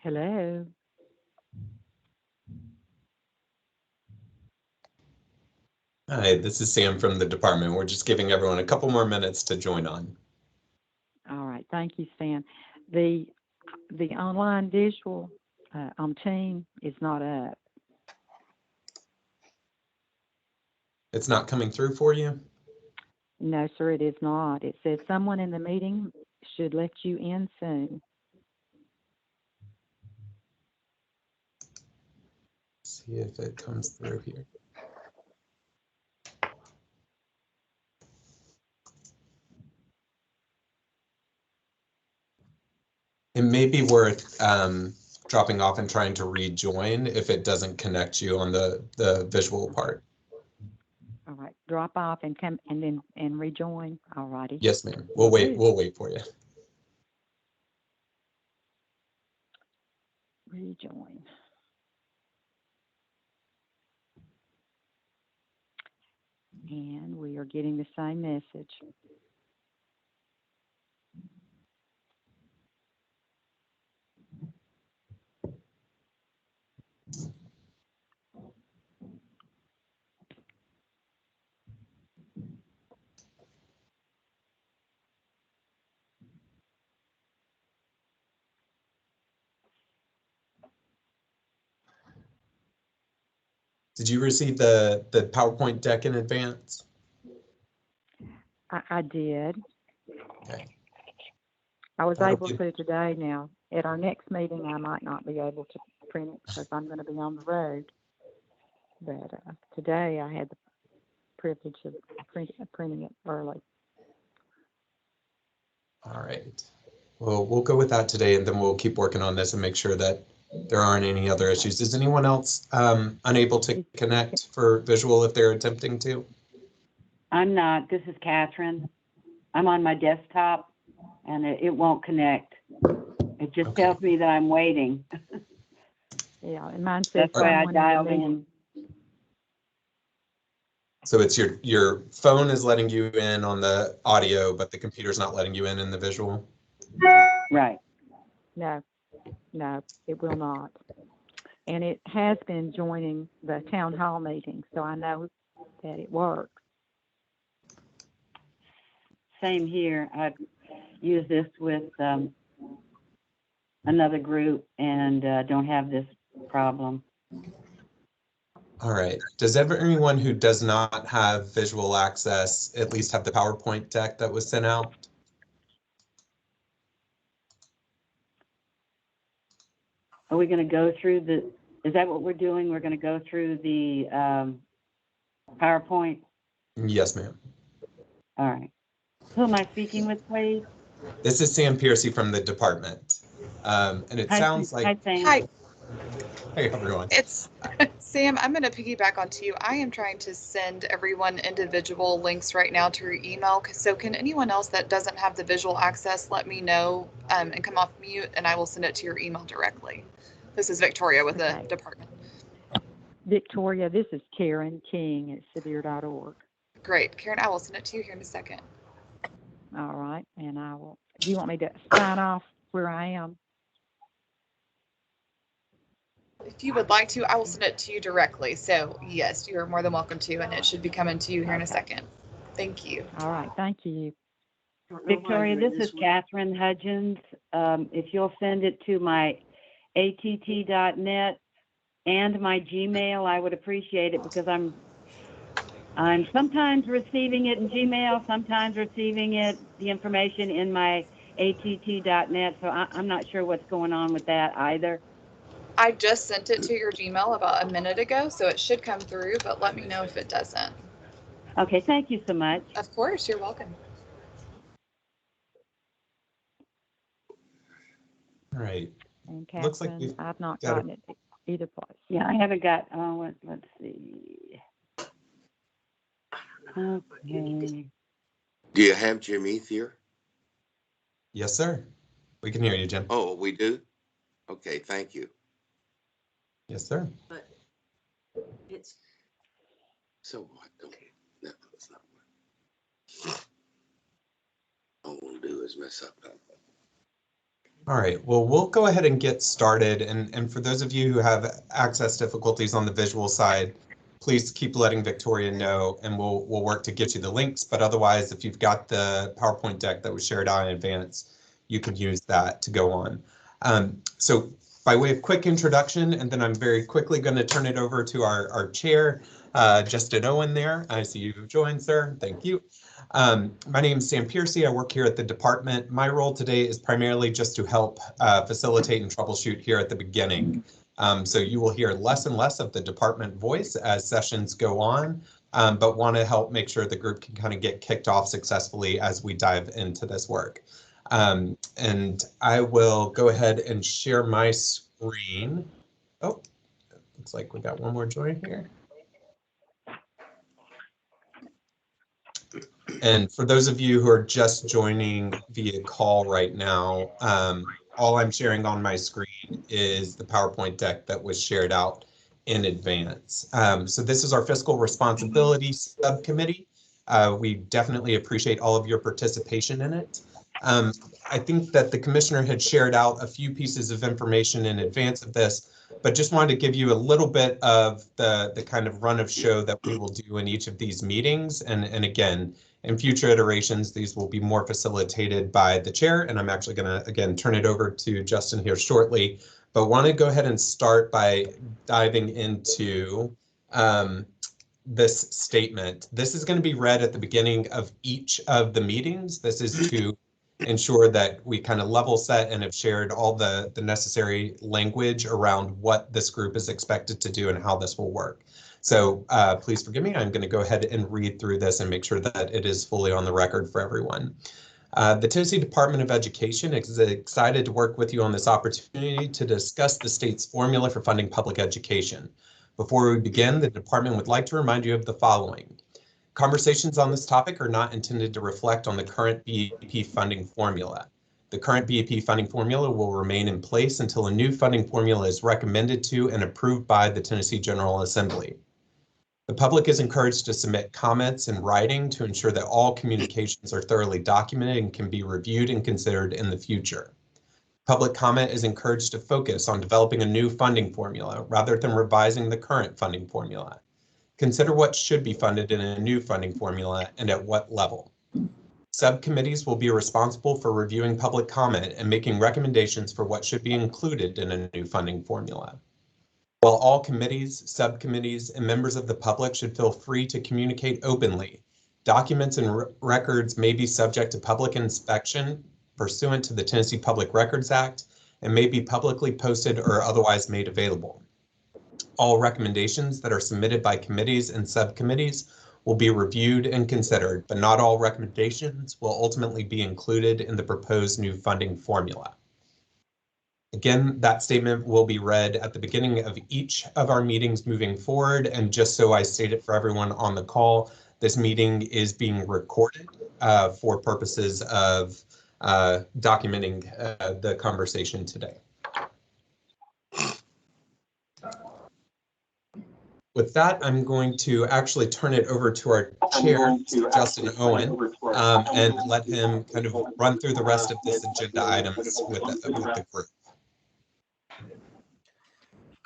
Hello. Hi, this is Sam from the department. We're just giving everyone a couple more minutes to join on. All right. Thank you, Stan. The the online visual on Team is not up. It's not coming through for you? No, sir, it is not. It says someone in the meeting should let you in soon. See if it comes through here. It may be worth dropping off and trying to rejoin if it doesn't connect you on the visual part. All right. Drop off and come and rejoin. All righty. Yes, ma'am. We'll wait for you. Rejoin. And we are getting the same message. Did you receive the PowerPoint deck in advance? I did. Okay. I was That'll able be- to today now. At our next meeting, I might not be able to print it because I'm going to be on the road. But today I had the privilege of printing it early. All right. Well, we'll go with that today, and then we'll keep working on this and make sure that there aren't any other issues. Is anyone else unable to connect for visual if they're attempting to? I'm not. This is Catherine. I'm on my desktop and it won't connect. It just Okay. tells me that I'm waiting. Yeah, and mine says That's why I someone in the dialed meeting. in. So it's your phone is letting you in on the audio, but the computer's not letting you in the visual? Right. No, it will not. And it has been joining the town hall meeting, so I know that it works. Same here. I've used this with another group and don't have this problem. All right. Does everyone who does not have visual access at least have the PowerPoint deck that was sent out? Are we going to go through is that what we're doing? We're going to go through the PowerPoint? Yes, ma'am. All right. Who am I speaking with, please? This is Sam Piercy from the department. And it sounds like... Hi, Sam. Hi, Hey, everyone. it's Sam. I'm going to piggyback onto you. I am trying to send everyone individual links right now to your email. So can anyone else that doesn't have the visual access let me know and come off mute, and I will send it to your email directly. This is Victoria with the Okay. department. Victoria, this is Karen King at Severe.org. Great. Karen, I will send it to you here in a second. All right, and I will. Do you want me to sign off where I am? If you would like to, I will send it to you directly. So yes, you are more than welcome to, and it should be coming to you here in a second. Thank you. All right, thank you. Victoria, this is Catherine Hudgins. If you'll send it to my att.net and my Gmail, I would appreciate it because I'm sometimes receiving it in Gmail, sometimes receiving the information in my att.net. So I'm not sure what's going on with that either. I just sent it to your Gmail about a minute ago, so it should come through, but let me know if it doesn't. Okay, thank you so much. Of course, you're welcome. All right. And Looks like Catherine, we've I've not got gotten it either place. Yeah, I haven't got, let's see. Okay. Do you have Jim Eath here? Yes, sir. We can hear you, Jim. Oh, we do? Okay, thank you. Yes, sir. But it's So what? Okay, no, that's not what. All we'll do is mess up that. All right, well, we'll go ahead and get started. And for those of you who have access difficulties on the visual side, please keep letting Victoria know, and we'll work to get you the links. But otherwise, if you've got the PowerPoint deck that was shared out in advance, you can use that to go on. So by way of quick introduction, and then I'm very quickly going to turn it over to our chair, Justin Owen there. I see you've joined, sir. Thank you. My name is Sam Piercy. I work here at the department. My role today is primarily just to help facilitate and troubleshoot here at the beginning. So you will hear less and less of the department voice as sessions go on, but want to help make sure the group can kind of get kicked off successfully as we dive into this work. And I will go ahead and share my screen. Oh, looks like we got one more join here. And for those of you who are just joining via call right now, all I'm sharing on my screen is the PowerPoint deck that was shared out in advance. So this is our Fiscal Responsibility Subcommittee. We definitely appreciate all of your participation in it. I think that the commissioner had shared out a few pieces of information in advance of this, but just wanted to give you a little bit of the kind of run of show that we will do in each of these meetings. And again, in future iterations, these will be more facilitated by the chair, and I'm actually going to, again, turn it over to Justin here shortly, but want to go ahead and start by diving into this statement. This is going to be read at the beginning of each of the meetings. This is to ensure that we kind of level set and have shared all the necessary language around what this group is expected to do and how this will work. So please forgive me, I'm going to go ahead and read through this and make sure that it is fully on the record for everyone. The Tennessee Department of Education is excited to work with you on this opportunity to discuss the state's formula for funding public education. Before we begin, the department would like to remind you of the following. Conversations on this topic are not intended to reflect on the current BEP funding formula. The current BEP funding formula will remain in place until a new funding formula is recommended to and approved by the Tennessee General Assembly. The public is encouraged to submit comments in writing to ensure that all communications are thoroughly documented and can be reviewed and considered in the future. Public comment is encouraged to focus on developing a new funding formula rather than revising the current funding formula. Consider what should be funded in a new funding formula and at what level. Subcommittees will be responsible for reviewing public comment and making recommendations for what should be included in a new funding formula. While all committees, subcommittees, and members of the public should feel free to communicate openly, documents and records may be subject to public inspection pursuant to the Tennessee Public Records Act and may be publicly posted or otherwise made available. All recommendations that are submitted by committees and subcommittees will be reviewed and considered, but not all recommendations will ultimately be included in the proposed new funding formula. Again, that statement will be read at the beginning of each of our meetings moving forward. And just so I state it for everyone on the call, this meeting is being recorded for purposes of documenting the conversation today. With that, I'm going to actually turn it over to our chair, Justin Owen, and let him kind of run through the rest of this agenda items with the group.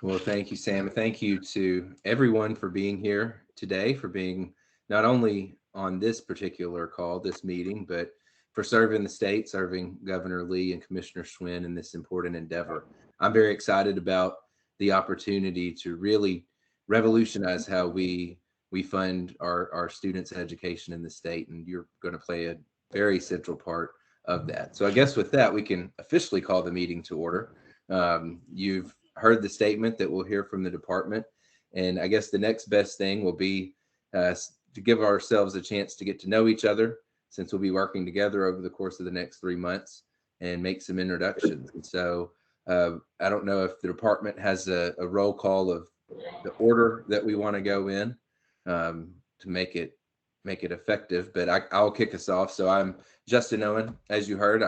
Well, thank you, Sam. Thank you to everyone for being here today, for being not only on this particular call, this meeting, but for serving the state, serving Governor Lee and Commissioner Schwinn in this important endeavor. I'm very excited about the opportunity to really revolutionize how we fund our students' education in the state, and you're going to play a very central part of that. So I guess with that, we can officially call the meeting to order. You've heard the statement that we'll hear from the department, and I guess the next best thing will be to give ourselves a chance to get to know each other, since we'll be working together over the course of the next 3 months, and make some introductions. And so I don't know if the department has a roll call of the order that we want to go in to make it effective, but I'll kick us off. So I'm Justin Owen. As you heard,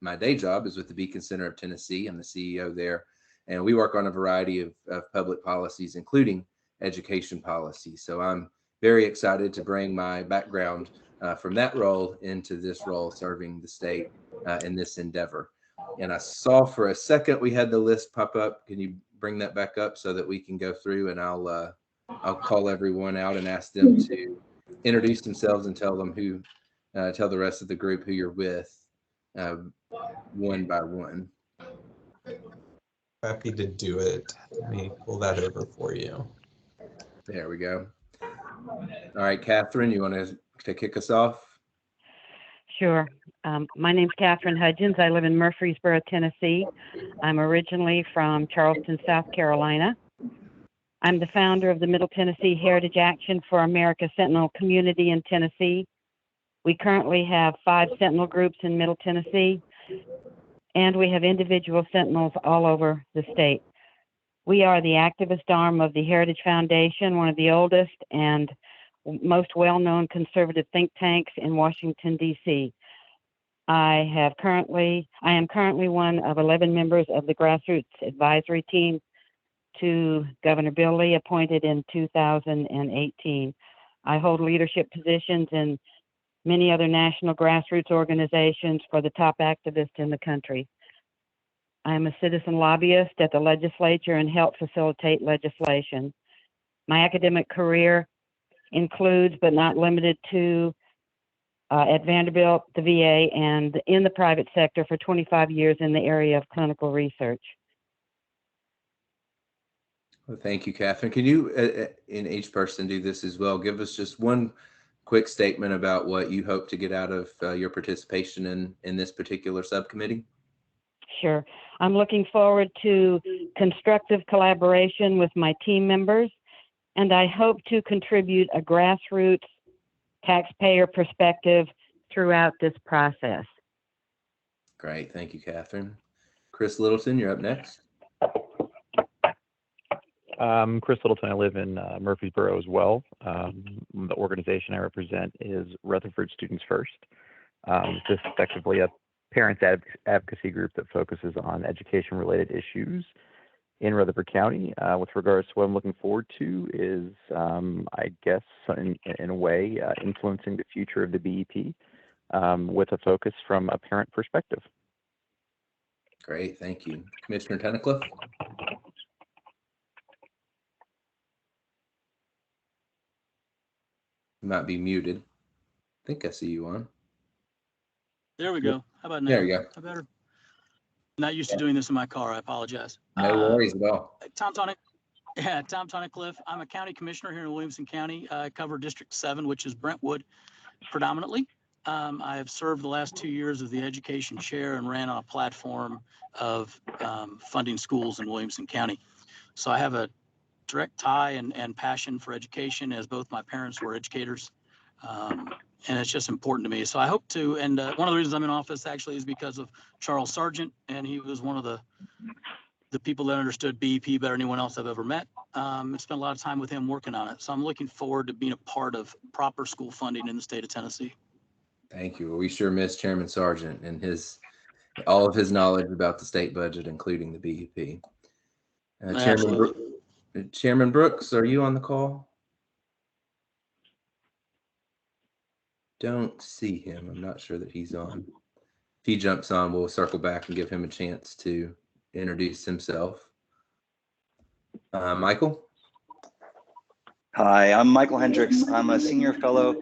my day job is with the Beacon Center of Tennessee. I'm the CEO there, and we work on a variety of public policies, including education policy. So I'm very excited to bring my background from that role into this role, serving the state in this endeavor. And I saw for a second we had the list pop up. Can you bring that back up so that we can go through, and I'll call everyone out and ask them to introduce themselves and tell them who, tell the rest of the group who you're with, one by one. Happy to do it. Let me pull that over for you. There we go. All right, Catherine, you want to kick us off? Sure. My name's Catherine Hudgins. I live in Murfreesboro, Tennessee. I'm originally from Charleston, South Carolina. I'm the founder of the Middle Tennessee Heritage Action for America Sentinel community in Tennessee. We currently have 5 Sentinel groups in Middle Tennessee, and we have individual Sentinels all over the state. We are the activist arm of the Heritage Foundation, one of the oldest and most well-known conservative think tanks in Washington, D.C. I am currently one of 11 members of the Grassroots Advisory Team to Governor Bill Lee, appointed in 2018. I hold leadership positions in many other national grassroots organizations for the top activists in the country. I am a citizen lobbyist at the legislature and help facilitate legislation. My academic career includes, but not limited to, at Vanderbilt, the VA, and in the private sector for 25 years in the area of clinical research. Well, thank you, Catherine. Can you, in each person, do this as well? Give us just one quick statement about what you hope to get out of your participation in this particular subcommittee. Sure. I'm looking forward to constructive collaboration with my team members, and I hope to contribute a grassroots taxpayer perspective throughout this process. Great. Thank you, Catherine. Chris Littleton, you're up next. Chris Littleton. I live in Murfreesboro as well. The organization I represent is Rutherford Students First. This is effectively a parents advocacy group that focuses on education-related issues in Rutherford County. With regards to what I'm looking forward to is, I guess, in a way, influencing the future of the BEP with a focus from a parent perspective. Great, thank you. Commissioner Tunnicliffe? You might be muted. I think I see you on. There we go. How about now? There you go. How better? Not used to doing this in my car. I apologize. No worries at all. Tom Tunnicliffe. I'm a county commissioner here in Williamson County. I cover District 7, which is Brentwood predominantly. I have served the last 2 years as the education chair and ran on a platform of funding schools in Williamson County. So I have a direct tie and passion for education, as both my parents were educators. And it's just important to me. So I hope to, and one of the reasons I'm in office actually is because of Charles Sargent, and he was one of the people that understood BEP better than anyone else I've ever met. I spent a lot of time with him working on it. So I'm looking forward to being a part of proper school funding in the state of Tennessee. Thank you. We sure miss Chairman Sargent and all of his knowledge about the state budget, including the BEP. Chairman Brooks, are you on the call? Don't see him. I'm not sure that he's on. If he jumps on, we'll circle back and give him a chance to introduce himself. Michael? Hi, I'm Michael Hendricks. I'm a senior fellow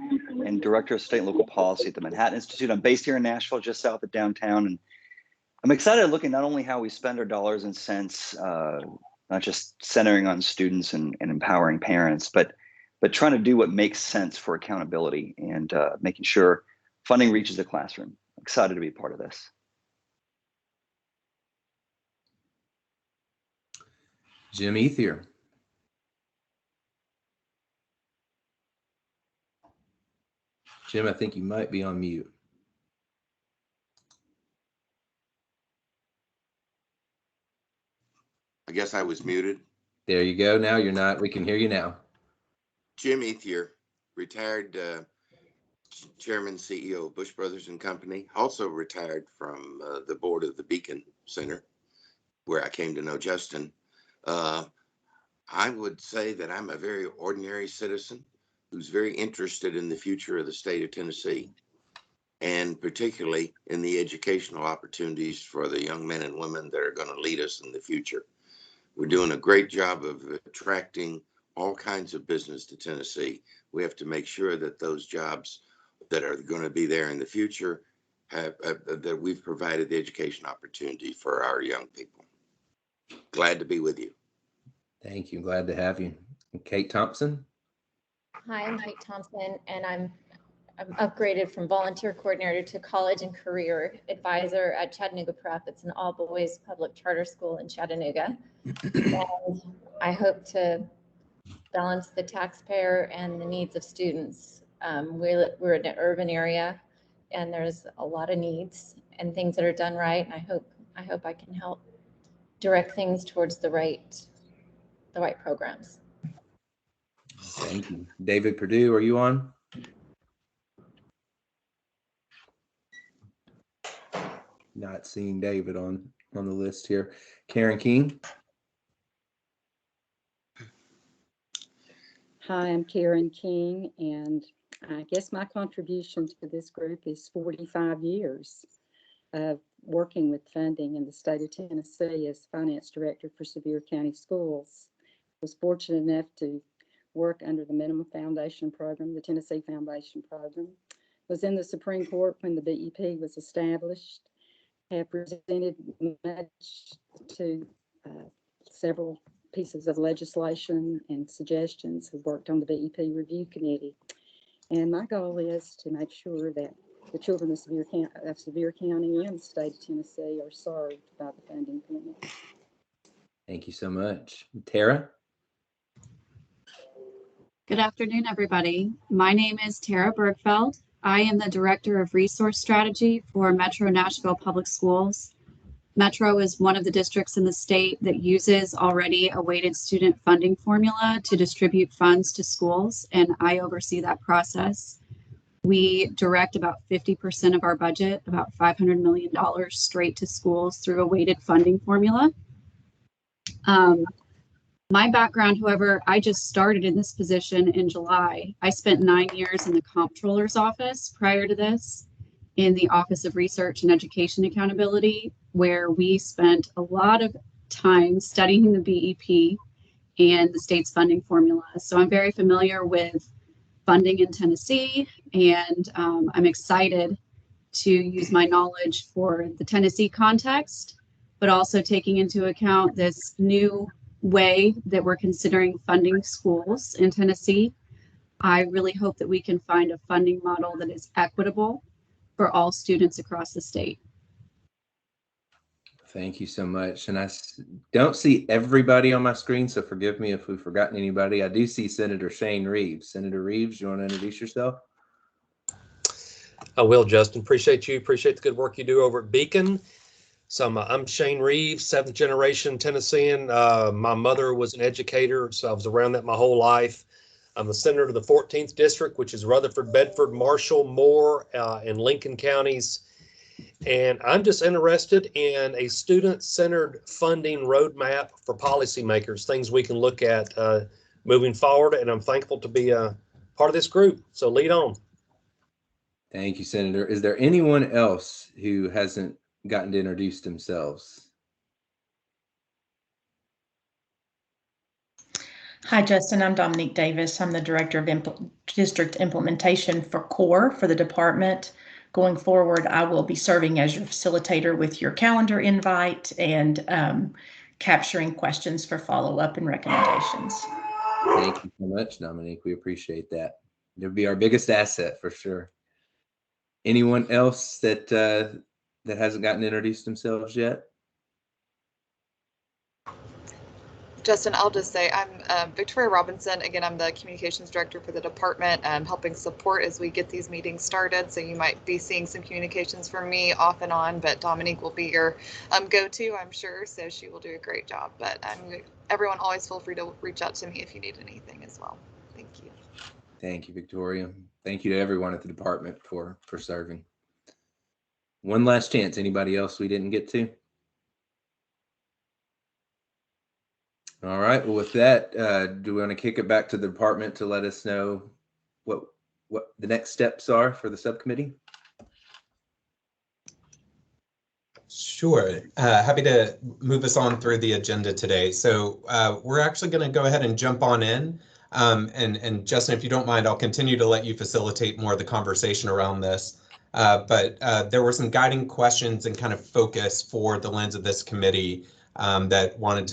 and director of state and local policy at the Manhattan Institute. I'm based here in Nashville, just south of downtown. And I'm excited to look at not only how we spend our dollars and cents, not just centering on students and empowering parents, but trying to do what makes sense for accountability and making sure funding reaches the classroom. I'm excited to be part of this. Jim Ethier. Jim, I think you might be on mute. I guess I was muted. There you go. Now you're not. We can hear you now. Jim Ethier, retired chairman, CEO of Bush Brothers and Company, also retired from the board of the Beacon Center, where I came to know Justin. I would say that I'm a very ordinary citizen who's very interested in the future of the state of Tennessee. and particularly in the educational opportunities for the young men and women that are going to lead us in the future. We're doing a great job of attracting all kinds of business to Tennessee. We have to make sure that those jobs that are going to be there in the future have that we've provided the education opportunity for our young people. Glad to be with you. Thank you. Glad to have you. Kate Thompson. Hi, I'm Kate Thompson, and I'm upgraded from volunteer coordinator to college and career advisor at Chattanooga Prep. It's an all-boys public charter school in Chattanooga. And I hope to balance the taxpayer and the needs of students. We're in an urban area, and there's a lot of needs and things that are done right. And I hope I can help direct things towards the right programs. Thank you. David Perdue, are you on? Not seeing David on the list here. Karen King. Hi, I'm Karen King, and I guess my contribution to this group is 45 years of working with funding in the state of Tennessee as finance director for Sevier County Schools. I was fortunate enough to work under the Minimum Foundation Program, the Tennessee Foundation Program. Was in the Supreme Court when the BEP was established. Have presented much to several pieces of legislation and suggestions. Have worked on the BEP Review Committee. And my goal is to make sure that the children of Sevier County and the state of Tennessee are served by the funding committee. Thank you so much. Tara? Good afternoon, everybody. My name is Tara Bergfeld. I am the Director of Resource Strategy for Metro Nashville Public Schools. Metro is one of the districts in the state that uses already a weighted student funding formula to distribute funds to schools, and I oversee that process. We direct about 50% of our budget, about $500 million, straight to schools through a weighted funding formula. My background, however, I just started in this position in July. I spent 9 years in the comptroller's office prior to this, in the Office of Research and Education Accountability, where we spent a lot of time studying the BEP and the state's funding formula. So I'm very familiar with funding in Tennessee, and I'm excited to use my knowledge for the Tennessee context, but also taking into account this new way that we're considering funding schools in Tennessee. I really hope that we can find a funding model that is equitable for all students across the state. Thank you so much. And I don't see everybody on my screen, so forgive me if we've forgotten anybody. I do see Senator Shane Reeves. Senator Reeves, you want to introduce yourself? I will, Justin. Appreciate you. Appreciate the good work you do over at Beacon. So I'm Shane Reeves, 7th generation Tennessean. My mother was an educator, so I was around that my whole life. I'm the senator of the 14th district, which is Rutherford, Bedford, Marshall, Moore, and Lincoln counties. And I'm just interested in a student-centered funding roadmap for policymakers, things we can look at moving forward. And I'm thankful to be a part of this group. So lead on. Thank you, Senator. Is there anyone else who hasn't gotten to introduce themselves? Hi, Justin. I'm Dominique Davis. I'm the Director of District Implementation for CORE for the department. Going forward, I will be serving as your facilitator with your calendar invite and capturing questions for follow-up and recommendations. Thank you so much, Dominique. We appreciate that. It'll be our biggest asset for sure. Anyone else that hasn't gotten introduced themselves yet? Justin, I'll just say I'm Victoria Robinson. Again, I'm the communications director for the department, helping support as we get these meetings started. So you might be seeing some communications from me off and on, but Dominique will be your go-to, I'm sure. So she will do a great job. But everyone always feel free to reach out to me if you need anything as well. Thank you. Thank you, Victoria. Thank you to everyone at the department for serving. One last chance. Anybody else we didn't get to? All right. Well, with that, do we want to kick it back to the department to let us know what the next steps are for the subcommittee? Sure. Happy to move us on through the agenda today. So we're actually going to go ahead and jump on in. And Justin, if you don't mind, I'll continue to let you facilitate more of the conversation around this. But there were some guiding questions and kind of focus for the lens of this committee that wanted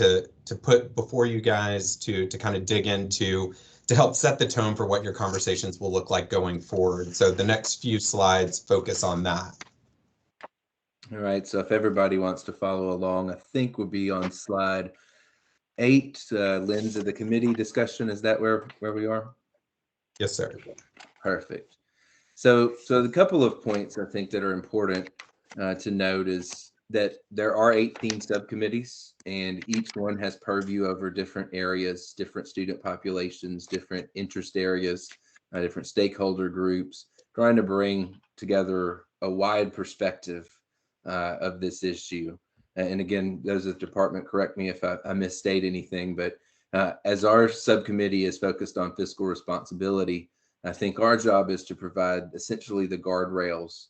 to put before you guys to kind of dig into to help set the tone for what your conversations will look like going forward. So the next few slides focus on that. All right, so if everybody wants to follow along, I think we'll be on slide 8, lens of the committee discussion. Is that where we are? Yes, sir. Perfect. So the couple of points I think that are important to note is that there are 18 subcommittees, and each one has purview over different areas, different student populations, different interest areas, different stakeholder groups, trying to bring together a wide perspective of this issue. And again, those of the department, correct me if I misstate anything, but as our subcommittee is focused on fiscal responsibility, I think our job is to provide essentially the guardrails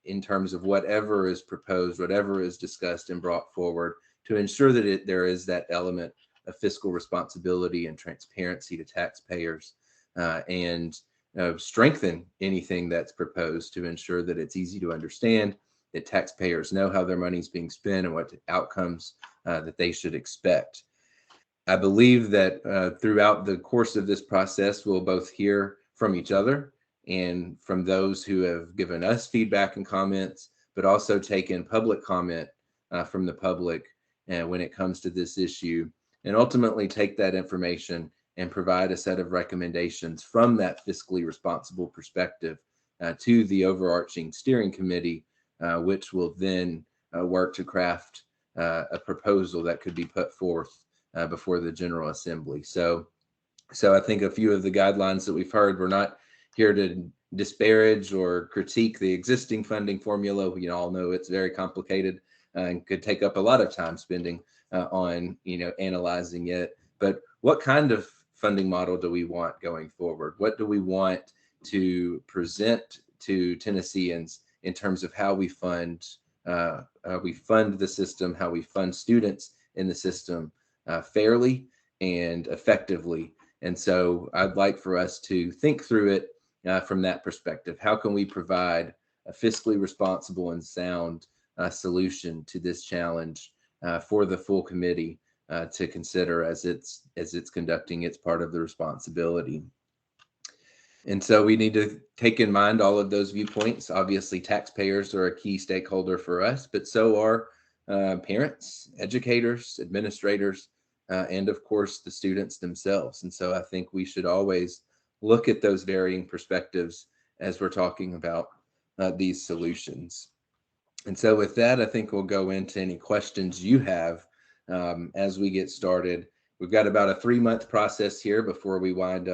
in terms of whatever is proposed, whatever is discussed and brought forward, to ensure that there is that element of fiscal responsibility and transparency to taxpayers, and strengthen anything that's proposed to ensure that it's easy to understand, that taxpayers know how their money is being spent and what outcomes that they should expect. I believe that throughout the course of this process, we'll both hear from each other and from those who have given us feedback and comments, but also take in public comment from the public when it comes to this issue, and ultimately take that information and provide a set of recommendations from that fiscally responsible perspective to the overarching steering committee, which will then work to craft a proposal that could be put forth before the General Assembly. So I think a few of the guidelines that we've heard, we're not here to disparage or critique the existing funding formula. We all know it's very complicated and could take up a lot of time spending on analyzing it. But what kind of funding model do we want going forward? What do we want to present to Tennesseans in terms of how we fund the system, how we fund students in the system fairly and effectively? And so I'd like for us to think through it from that perspective. How can we provide a fiscally responsible and sound solution to this challenge for the full committee to consider as it's conducting its part of the responsibility? And so we need to take in mind all of those viewpoints. Obviously, taxpayers are a key stakeholder for us, but so are parents, educators, administrators, and of course, the students themselves. And so I think we should always look at those varying perspectives as we're talking about these solutions. And so with that, I think we'll go into any questions you have as we get started. We've got about a 3-month process here before we wind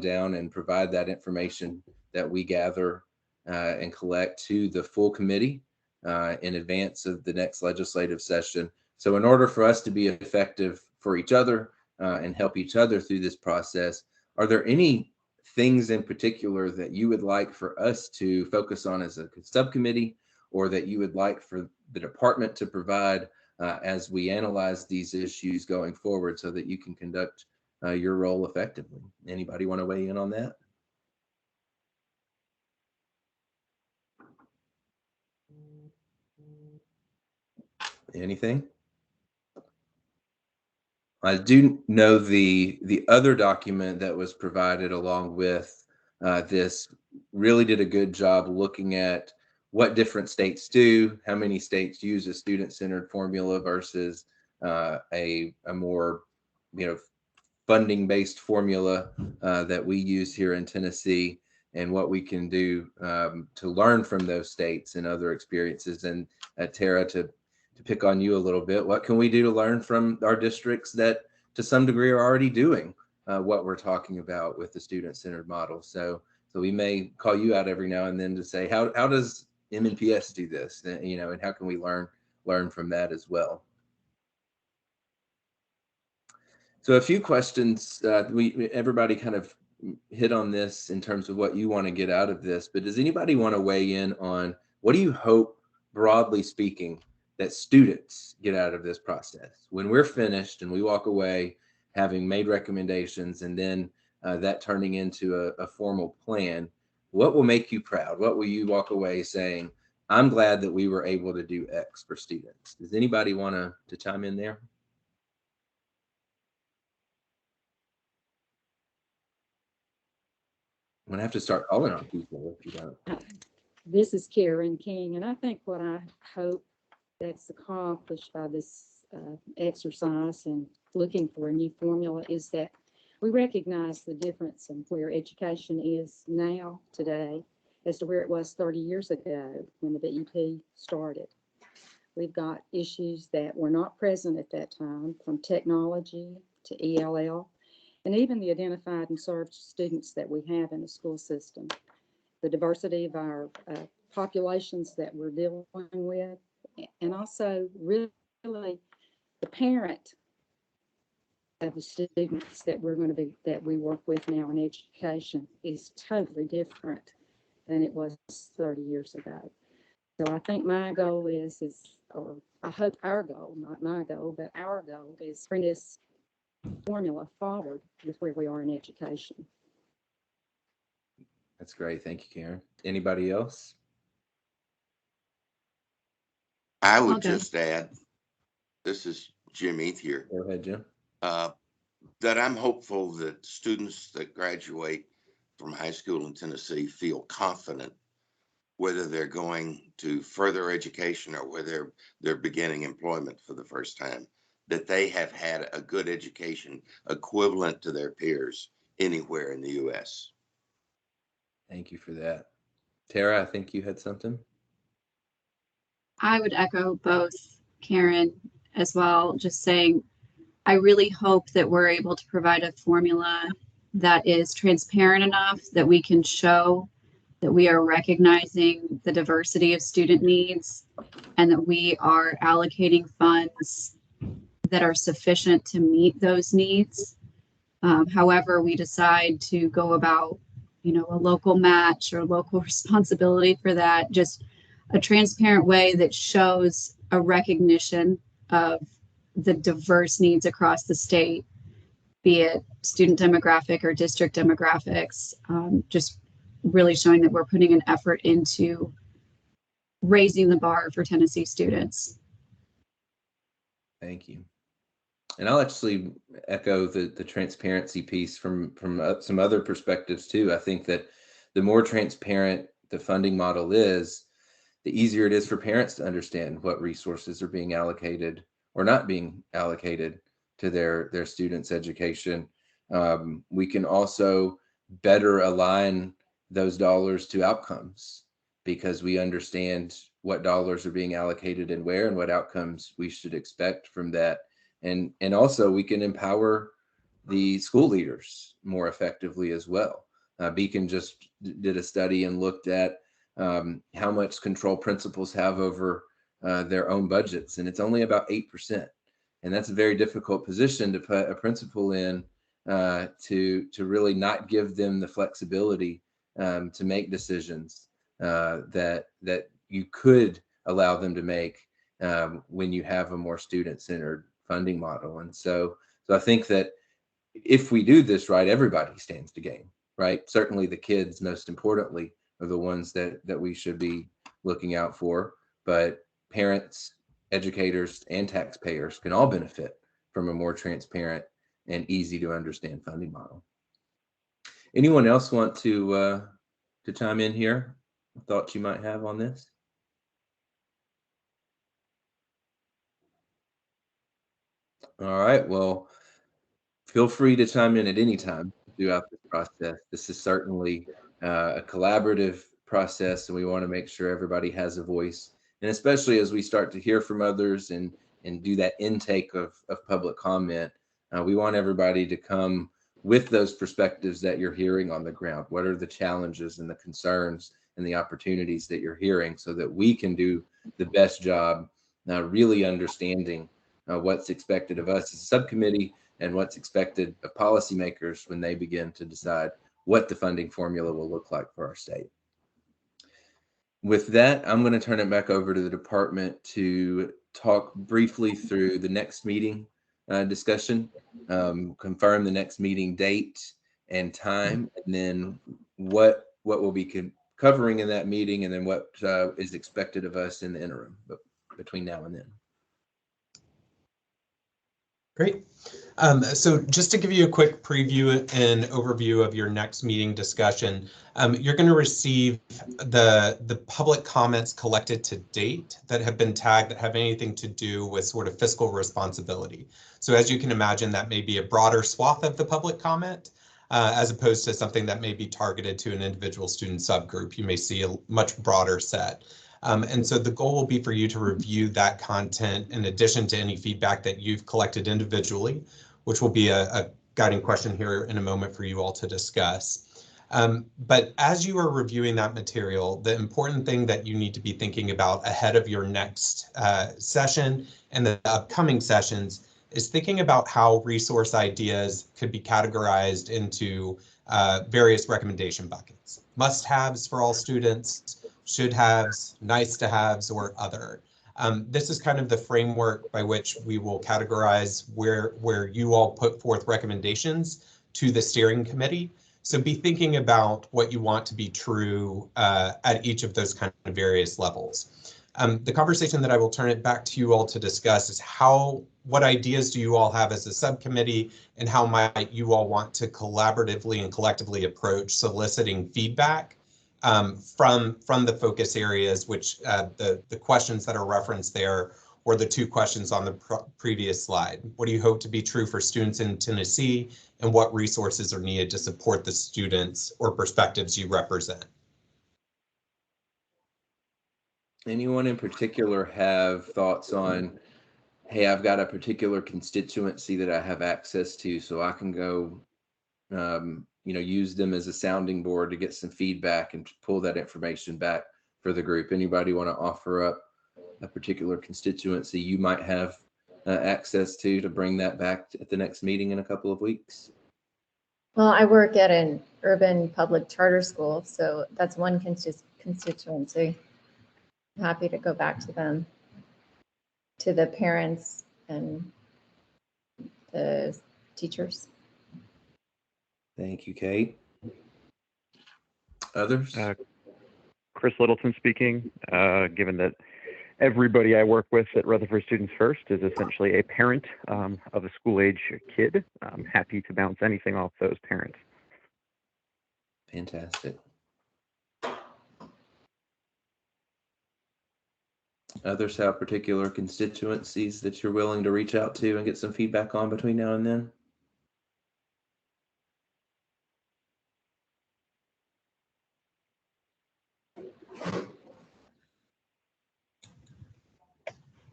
down and provide that information that we gather and collect to the full committee in advance of the next legislative session. So in order for us to be effective for each other and help each other through this process, are there any things in particular that you would like for us to focus on as a subcommittee, or that you would like for the department to provide as we analyze these issues going forward so that you can conduct your role effectively? Anybody want to weigh in on that? Anything? I do know the other document that was provided along with this really did a good job looking at what different states do, how many states use a student-centered formula versus a more funding-based formula that we use here in Tennessee, and what we can do to learn from those states and other experiences. And Tara, to pick on you a little bit, what can we do to learn from our districts that to some degree are already doing what we're talking about with the student-centered model? So we may call you out every now and then to say, how does MNPS do this? And how can we learn from that as well? So a few questions, everybody kind of hit on this in terms of what you want to get out of this, but does anybody want to weigh in on what do you hope broadly speaking, that students get out of this process? When we're finished and we walk away having made recommendations and then that turning into a formal plan, what will make you proud? What will you walk away saying, I'm glad that we were able to do X for students? Does anybody want to chime in there? I'm going to have to start calling on people if you don't. This is Karen King, and I think what I hope that's accomplished by this exercise and looking for a new formula is that we recognize the difference in where education is now today as to where it was 30 years ago when the BEP started. We've got issues that were not present at that time, from technology to ELL, and even the identified and served students that we have in the school system. The diversity of our populations that we're dealing with, and also really the parent of the students that we work with now in education is totally different than it was 30 years ago. So I think my goal is, or I hope our goal, not my goal, but our goal is to bring this formula forward with where we are in education. That's great. Thank you, Karen. Anybody else? I would just add, this is Jim Eath here. Go ahead, Jim. That I'm hopeful that students that graduate from high school in Tennessee feel confident whether they're going to further education or whether they're beginning employment for the first time, that they have had a good education equivalent to their peers anywhere in the U.S. Thank you for that. Tara, I think you had something. I would echo both Karen as well, just saying I really hope that we're able to provide a formula that is transparent enough that we can show that we are recognizing the diversity of student needs and that we are allocating funds that are sufficient to meet those needs. However, we decide to go about, a local match or local responsibility for that, just a transparent way that shows a recognition of the diverse needs across the state, be it student demographic or district demographics, just really showing that we're putting an effort into raising the bar for Tennessee students. Thank you. And I'll actually echo the transparency piece from some other perspectives too. I think that the more transparent the funding model is, the easier it is for parents to understand what resources are being allocated or not being allocated to their students' education. We can also better align those dollars to outcomes because we understand what dollars are being allocated and where and what outcomes we should expect from that. And also we can empower the school leaders more effectively as well. Beacon just did a study and looked at how much control principals have over their own budgets, and it's only about 8%. And that's a very difficult position to put a principal in, to really not give them the flexibility to make decisions that you could allow them to make when you have a more student-centered funding model. And so I think that if we do this right, everybody stands to gain, right? Certainly the kids, most importantly, are the ones that we should be looking out for, but parents, educators, and taxpayers can all benefit from a more transparent and easy to understand funding model. Anyone else want to chime in here? Thoughts you might have on this? All right, well, feel free to chime in at any time throughout this process. This is certainly a collaborative process, and we want to make sure everybody has a voice. And especially as we start to hear from others and do that intake of public comment, we want everybody to come with those perspectives that you're hearing on the ground. What are the challenges and the concerns and the opportunities that you're hearing so that we can do the best job really understanding what's expected of us as a subcommittee and what's expected of policymakers when they begin to decide what the funding formula will look like for our state. with that, I'm going to turn it back over to the department to talk briefly through the next meeting discussion, confirm the next meeting date and time, and then what we'll be covering in that meeting, and then what is expected of us in the interim between now and then. Great. So just to give you a quick preview and overview of your next meeting discussion, you're going to receive the public comments collected to date that have been tagged that have anything to do with sort of fiscal responsibility. So as you can imagine, that may be a broader swath of the public comment, as opposed to something that may be targeted to an individual student subgroup. You may see a much broader set. And so the goal will be for you to review that content in addition to any feedback that you've collected individually, which will be a guiding question here in a moment for you all to discuss. But as you are reviewing that material, the important thing that you need to be thinking about ahead of your next session and the upcoming sessions is thinking about how resource ideas could be categorized into various recommendation buckets. Must-haves for all students, should-haves, nice-to-haves, or other. This is kind of the framework by which we will categorize where you all put forth recommendations to the steering committee. So be thinking about what you want to be true at each of those kind of various levels. The conversation that I will turn it back to you all to discuss is what ideas do you all have as a subcommittee, and how might you all want to collaboratively and collectively approach soliciting feedback from the focus areas, which the questions that are referenced there, or the two questions on the previous slide. What do you hope to be true for students in Tennessee, and what resources are needed to support the students or perspectives you represent? Anyone in particular have thoughts on, hey, I've got a particular constituency that I have access to, so I can go use them as a sounding board to get some feedback and pull that information back for the group? Anybody want to offer up a particular constituency you might have access to bring that back at the next meeting in a couple of weeks? Well, I work at an urban public charter school, so that's one constituency. I'm happy to go back to them, to the parents and the teachers. Thank you, Kate. Others? Chris Littleton speaking. Given that everybody I work with at Rutherford Students First is essentially a parent of a school-age kid, I'm happy to bounce anything off those parents. Fantastic. Others have particular constituencies that you're willing to reach out to and get some feedback on between now and then?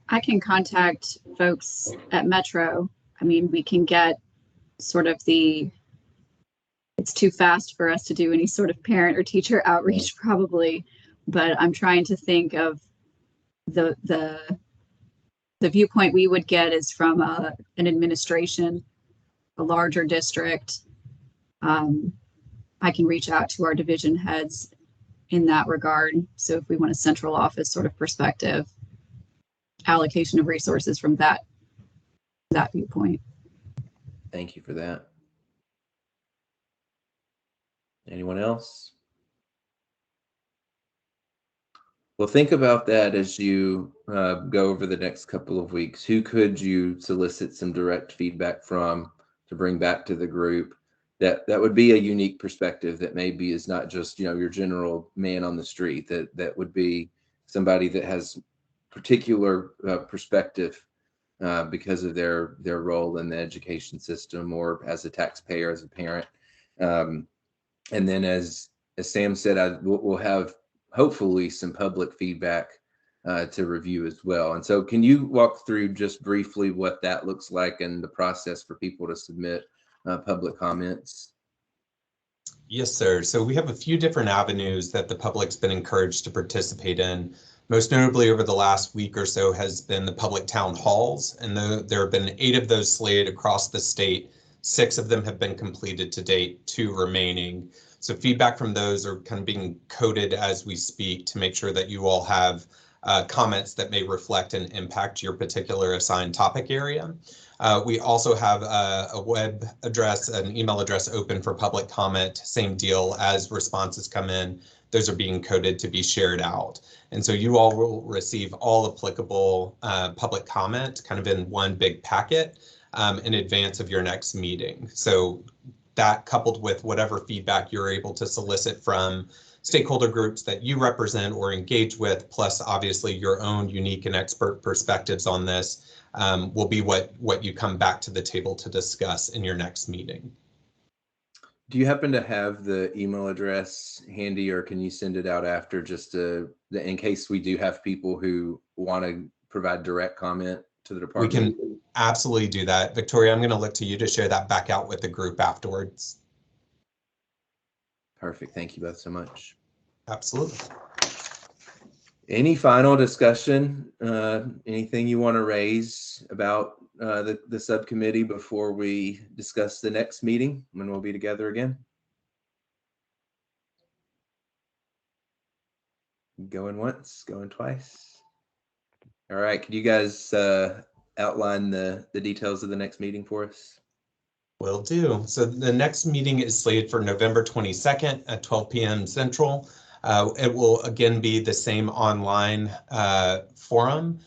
I can contact folks at Metro. I mean, we can get sort of it's too fast for us to do any sort of parent or teacher outreach probably, but I'm trying to think of the viewpoint we would get is from an administration, a larger district. I can reach out to our division heads in that regard. So if we want a central office sort of perspective, allocation of resources from that viewpoint. Thank you for that. Anyone else? Well, think about that as you go over the next couple of weeks. Who could you solicit some direct feedback from to bring back to the group? That would be a unique perspective that maybe is not just your general man on the street. That would be somebody that has particular perspective because of their role in the education system, or as a taxpayer, as a parent. And then, as Sam said, we'll have hopefully some public feedback to review as well. And so, can you walk through just briefly what that looks like and the process for people to submit public comments? Yes, sir. So we have a few different avenues that the public's been encouraged to participate in. Most notably over the last week or so has been the public town halls, and there have been 8 of those slated across the state. 6 of them have been completed to date, 2 remaining. So feedback from those are kind of being coded as we speak to make sure that you all have comments that may reflect and impact your particular assigned topic area. We also have a web address, an email address open for public comment, same deal as responses come in. Those are being coded to be shared out. And so you all will receive all applicable public comment kind of in one big packet in advance of your next meeting. So that coupled with whatever feedback you're able to solicit from stakeholder groups that you represent or engage with, plus obviously your own unique and expert perspectives on this, will be what you come back to the table to discuss in your next meeting. Do you happen to have the email address handy, or can you send it out after, just in case we do have people who want to provide direct comment to the department? We can absolutely do that. Victoria, I'm going to look to you to share that back out with the group afterwards. Perfect. Thank you both so much. Absolutely. Any final discussion? Anything you want to raise about the subcommittee before we discuss the next meeting when we'll be together again? Going once, going twice. All right. Can you guys outline the details of the next meeting for us? Will do. So the next meeting is slated for November 22nd at 12 p.m. Central. It will again be the same online forum.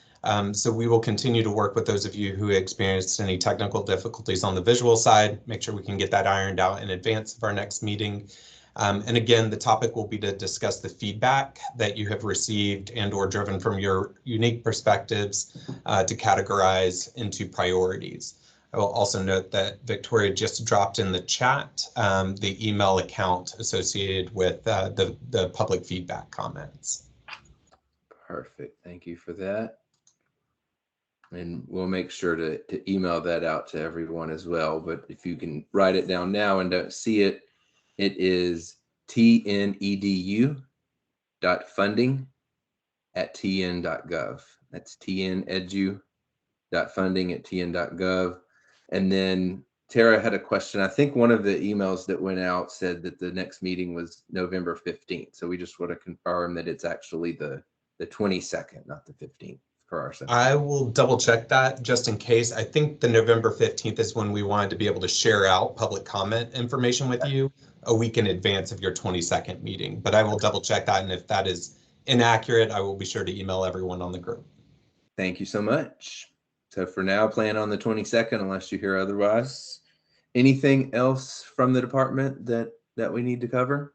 So we will continue to work with those of you who experienced any technical difficulties on the visual side, make sure we can get that ironed out in advance of our next meeting. And again, the topic will be to discuss the feedback that you have received and or driven from your unique perspectives to categorize into priorities. I will also note that Victoria just dropped in the chat the email account associated with the public feedback comments. Perfect. Thank you for that. And we'll make sure to email that out to everyone as well. But if you can write it down now and don't see it, it is tnedu.funding@tn.gov. That's tnedu.funding@tn.gov. And then Tara had a question. I think one of the emails that went out said that the next meeting was November 15th. So we just want to confirm that it's actually the 22nd, not the 15th for our session. I will double check that just in case. I think the November 15th is when we wanted to be able to share out public comment information with you a week in advance of your 22nd meeting. But I will double check that. And if that is inaccurate, I will be sure to email everyone on the group. Thank you so much. So for now, plan on the 22nd, unless you hear otherwise. Anything else from the department that we need to cover?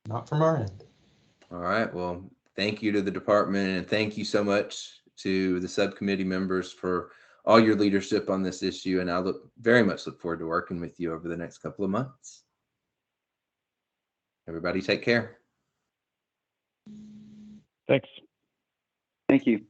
Not from our end. All right. Well, thank you to the department, and thank you so much to the subcommittee members for all your leadership on this issue. And I very much look forward to working with you over the next couple of months. Everybody take care. Thanks. Thank you.